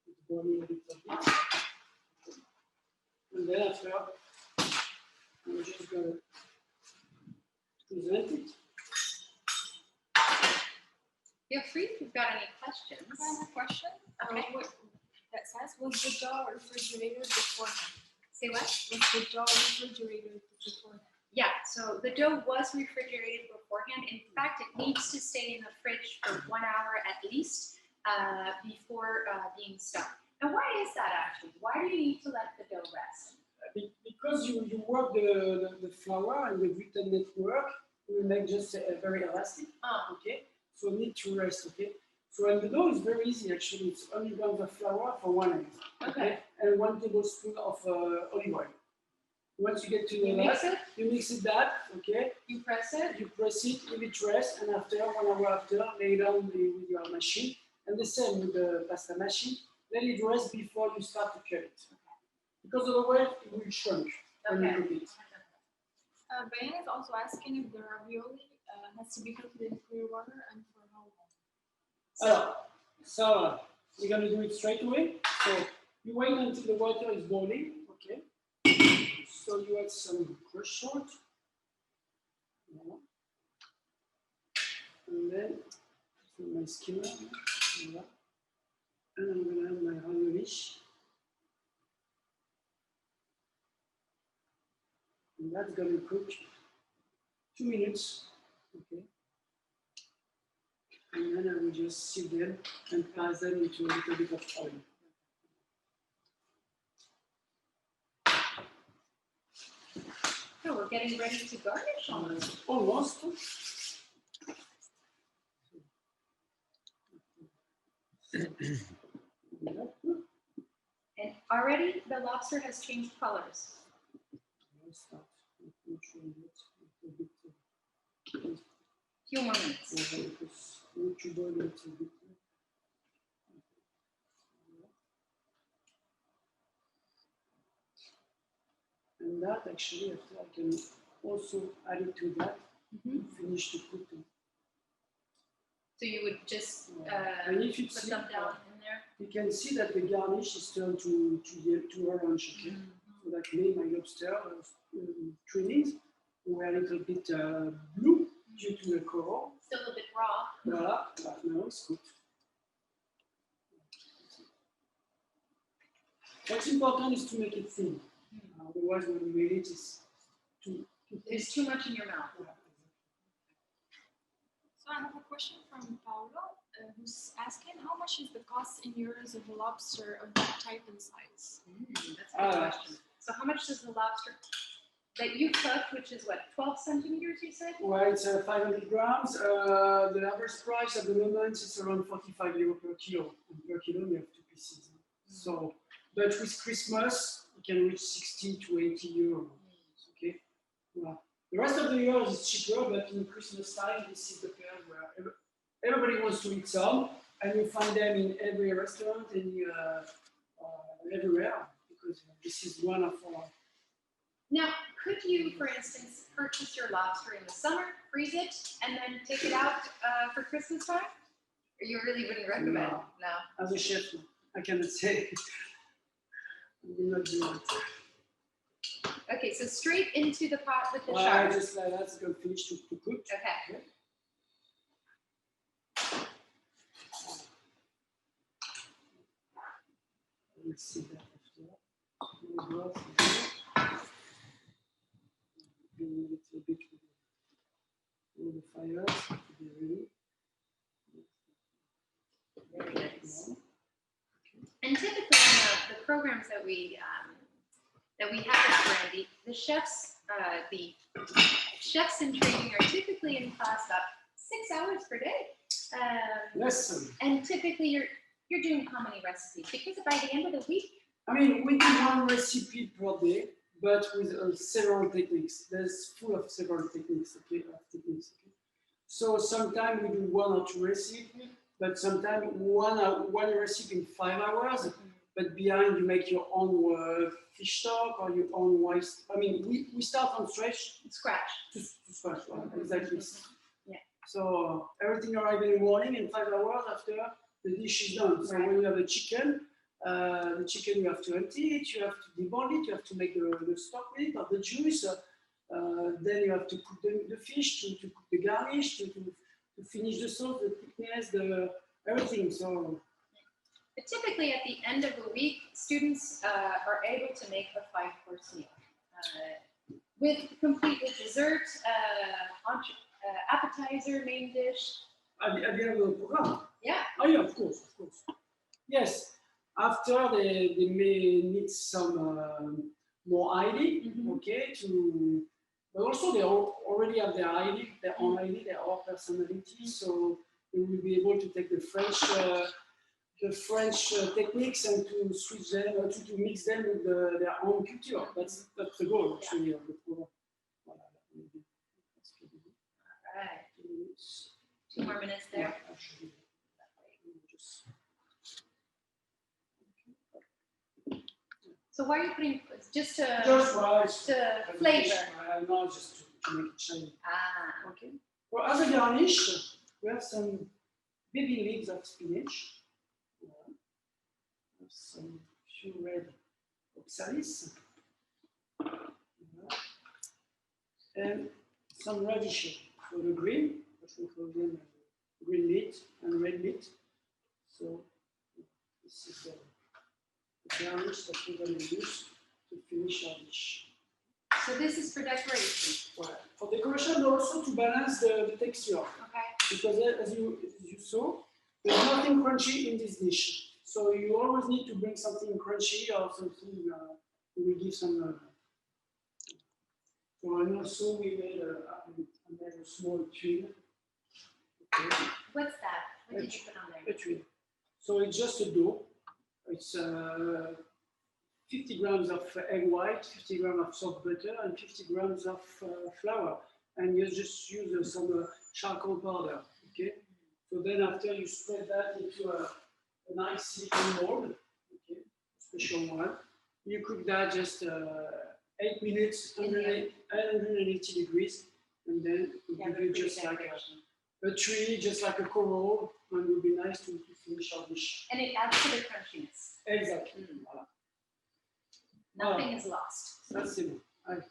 it's boiling a little bit. And then after, I'm just going to present it. Feel free if you've got any questions. I have a question. Okay. What that says, was the dough refrigerated beforehand? Say what? Was the dough refrigerated beforehand? Yeah, so the dough was refrigerated beforehand. In fact, it needs to stay in the fridge for 1 hour at least before being stuffed. And why is that actually? Why do you need to let the dough rest? Because you work the flour and the gluten network, you make just very elastic. Okay, so need to rest. Okay, so and the dough is very easy actually. It's only got the flour for 1 egg. Okay. And 1 tablespoon of olive oil. Once you get to the mix it? you mix it that, okay? You press it? You press it, leave it rest, and after 1 hour after, lay it down with your machine. And the same with the pasta machine. Let it rest before you start to cut it. Because otherwise it will shrink when you cook it. Bayan is also asking if the ravioli has to be cooked in clear water and for how long? So we're going to do it straight away. So you wait until the water is boiling, okay? So you add some crushed salt. And then my skimmer. And I'm going to add my ravioli. And that's going to cook 2 minutes, okay? And then I will just sieve them and pass them into a little bit of oil. So we're getting ready to garnish almost. Almost. And already the lobster has changed colors. Few more minutes. And that actually, after I can also add it to that to finish the cooking. So you would just and if you put see, them down in there? You can see that the garnish is turned to orange, okay? So that made my lobster trimmings were a little bit blue due to the coral. Still a bit raw. Voilà, but now it's good. What's important is to make it thin. Otherwise, when you eat it, it's too There's too much in your mouth. So I have a question from Paolo, who's asking how much is the cost in euros of a lobster of that type and size? That's a good question. So how much does the lobster that you cooked, which is what, 12 centimeters you said? Well, it's 500 grams. The average price at the moment is around 45 euro per kilo. And per kilo, we have 2 pieces. So, but with Christmas, it can reach 60 to 80 euros. Okay. Well, the rest of the year is cheaper, but in Christmas time, this is the period where everybody wants to eat some, and you find them in every restaurant and everywhere, because this is one of our. Now, could you, for instance, purchase your lobster in the summer, freeze it, and then take it out for Christmas time? Or you really wouldn't recommend? No. As a chef, I cannot say. I will not do it. Okay, so straight into the pot with the Well, chard. just like that's going to finish to cook. Okay. Let's see that after. A little bit with the fires to be ready. Very nice. And typically in the programs that we have at Ferrandi, the chefs in training are typically in class about 6 hours per day. Yes. And typically you're doing how many recipes? Because by the end of the week, I mean, we do 1 recipe per day, but with several techniques. There's full of several techniques. Okay. So sometimes we do 1 or 2 recipes, but sometimes one recipe in 5 hours. but behind you make your own fish stock or your own rice. I mean, we start from scratch. Scratch. To scratch, right? Exactly. Yeah. So everything arrives in the morning, and 5 hours after the dish is done. So when you have a chicken, the chicken you have to empty it, you have to debone it, you have to make the stock with it, or the juice. Then you have to cook the fish, to cook the garnish, to finish the sauce, the thickness, everything. So. But typically, at the end of the week, students are able to make a 5-course meal complete with dessert, appetizer, main dish. At the end of the program? Yeah. Oh yeah, of course. Yes. After they may need some more ID, okay, but also they already have their ID, their own ID, their own personality, so they will be able to take the French techniques and to switch them, to mix them with their own culture. That's the goal actually of the program. All right. 2 more minutes there. So why are you putting just to flavor? No, just to make it shiny. Ah. Okay. Well, as a garnish, we have some baby leaves of spinach. Some few red oxalis. And some radishes for the green, what we call them green meat and red meat. So this is the garnish that we're going to use to finish our dish. So this is for decoration? Well, for decoration, but also to balance the texture. Okay. Because as you saw, there's nothing crunchy in this dish. So you always need to bring something crunchy or something that will give some. So and also we made a small tuile. Okay. What's that? What did you put on there? A tuile. So it's just a dough. It's 50 grams of egg white, 50 grams of soft butter, and 50 grams of flour. And you just use some charcoal powder. Okay. So then after you spread that into a nice silicone mold, okay, special one. You cook that just 8 minutes, 180 degrees, and then it will give you just like a tree, just like a coral, and it will be nice to finish our dish. And it adds to the crunchiness. Exactly. Voilà. Nothing is lost. Ça, c'est bon. Allez.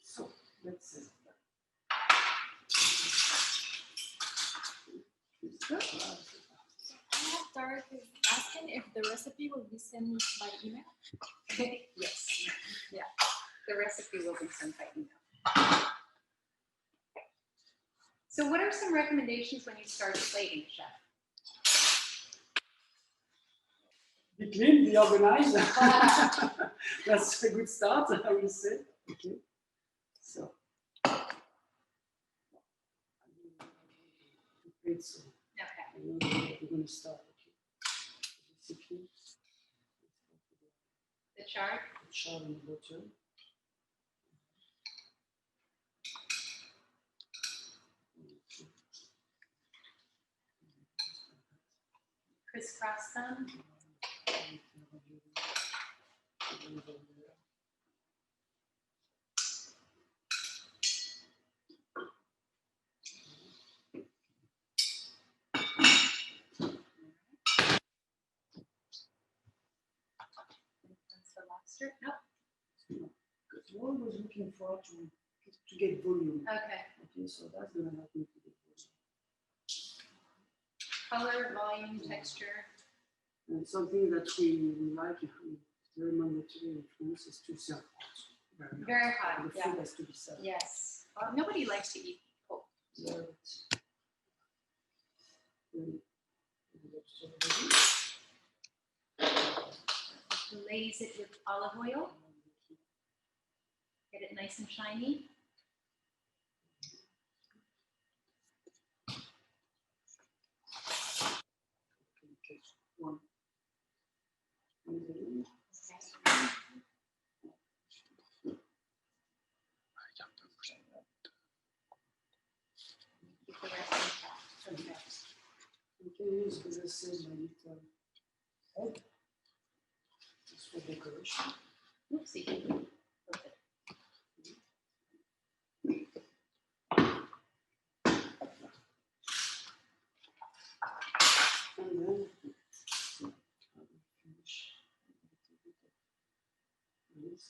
So, let's see. Dorothy is asking if the recipe will be sent by email. Yes. Yeah. The recipe will be sent by email. So what are some recommendations when you start plating, chef? Be clean, be organized. That's a good start, I will say. Okay. So. It's, okay. We're going to start. Okay. The chard? The chard and the butter. Crisscross them. Lobster? Nope. Because we're always looking for to get volume. Okay. Okay, so that's going to help me to get volume. Color, volume, texture. And something that we like, very mandatory in France, is to serve hot. Very hot. The food has to be served. Yes. Well, nobody likes to eat cold. Yeah. Glaze it with olive oil. Get it nice and shiny. One. Keep the rest intact. Okay, because I said my little Okay. Just for decoration. Oopsie. Perfect. And then I will finish this.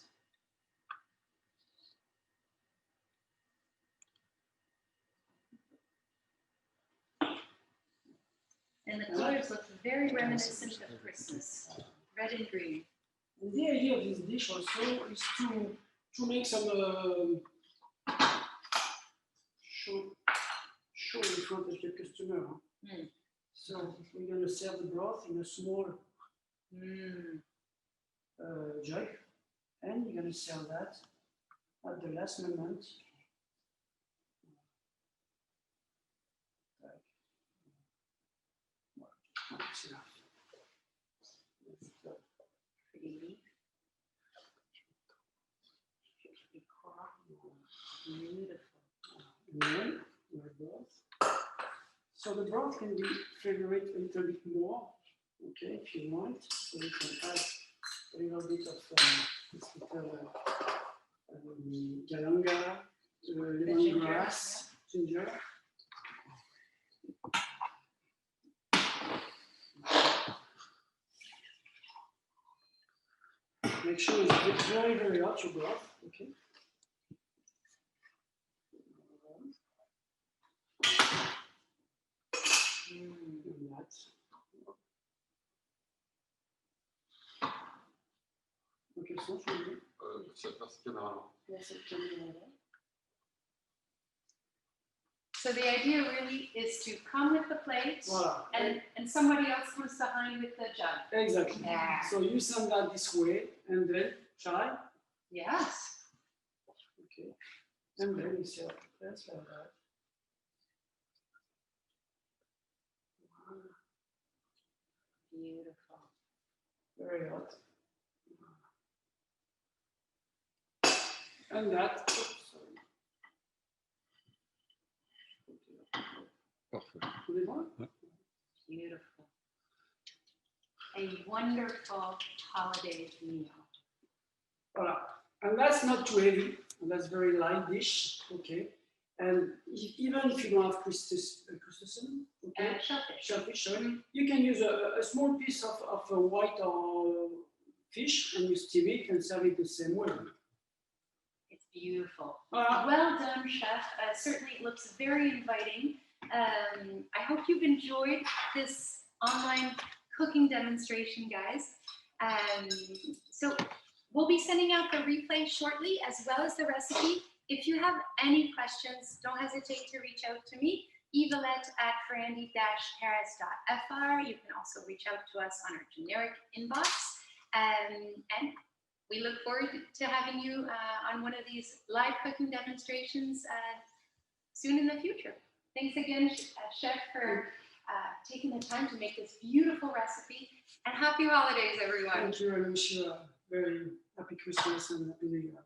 And the colors look very reminiscent of Christmas, red and green. And the idea of this dish also is to make some show in front of the customer. Mm. So we're going to serve the broth in a small jug, and you're going to serve that at the last moment. That's enough. Pretty neat. Beautiful. And then your broth. So the broth can be flavored a little bit more, okay, if you want. So you can add a little bit of this little galanga, lemongrass, ginger. Make sure it's very, very hot, your broth, okay? And that. Ok, so je vais So the idea really is to come with the plate, Voilà. and somebody else comes behind with the jug. Exactly. Yeah. So you send that this way, and then, shall I? Yes. Okay. And then you serve just like that. Beautiful. Very hot. And that, oops, sorry. Parfait. Tout est bon? Beautiful. A wonderful holiday meal. Voilà. And that's not too heavy. And that's very light dish. Okay. And even if you don't have crustacean, okay, shellfish, sorry, you can use a small piece of white or fish, and you steam it and serve it the same way. It's beautiful. Well done, chef. Certainly it looks very inviting. I hope you've enjoyed this online cooking demonstration, guys. So we'll be sending out the replay shortly, as well as the recipe. If you have any questions, don't hesitate to reach out to me, Evelette@ferrandi-paris.fr. You can also reach out to us on our generic inbox. And we look forward to having you on one of these live cooking demonstrations soon in the future. Thanks again, Chef, for taking the time to make this beautiful recipe. And happy holidays, everyone. Thank you, and wish you a very happy Christmas and happy New Year.